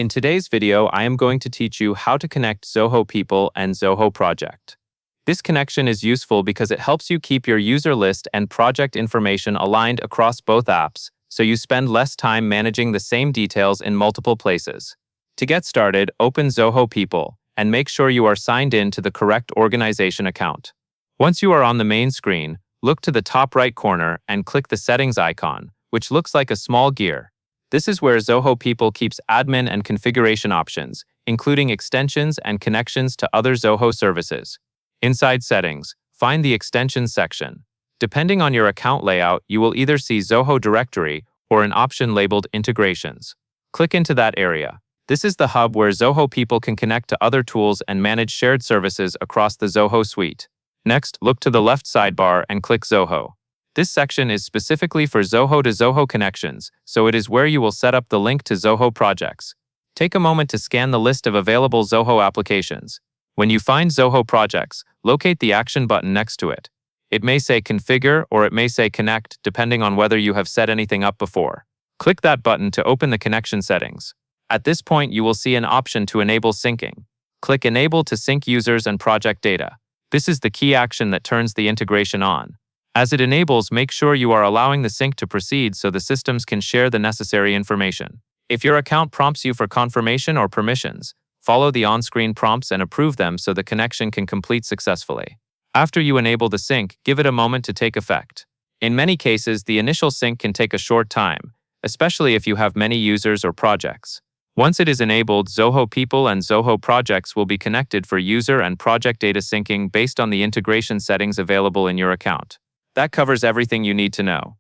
In today's video, I am going to teach you how to connect Zoho People and Zoho Project. This connection is useful because it helps you keep your user list and project information aligned across both apps, so you spend less time managing the same details in multiple places. To get started, open Zoho People and make sure you are signed in to the correct organization account. Once you are on the main screen, look to the top right corner and click the settings icon, which looks like a small gear. This is where Zoho People keeps admin and configuration options, including extensions and connections to other Zoho services. Inside Settings, find the Extensions section. Depending on your account layout, you will either see Zoho Directory or an option labeled Integrations. Click into that area. This is the hub where Zoho People can connect to other tools and manage shared services across the Zoho suite. Next, look to the left sidebar and click Zoho. This section is specifically for Zoho to Zoho connections, so it is where you will set up the link to Zoho Projects. Take a moment to scan the list of available Zoho applications. When you find Zoho Projects, locate the action button next to it. It may say Configure or it may say Connect, depending on whether you have set anything up before. Click that button to open the connection settings. At this point, you will see an option to enable syncing. Click Enable to sync users and project data. This is the key action that turns the integration on. As it enables, make sure you are allowing the sync to proceed so the systems can share the necessary information. If your account prompts you for confirmation or permissions, follow the on-screen prompts and approve them so the connection can complete successfully. After you enable the sync, give it a moment to take effect. In many cases, the initial sync can take a short time, especially if you have many users or projects. Once it is enabled, Zoho People and Zoho Projects will be connected for user and project data syncing based on the integration settings available in your account. That covers everything you need to know.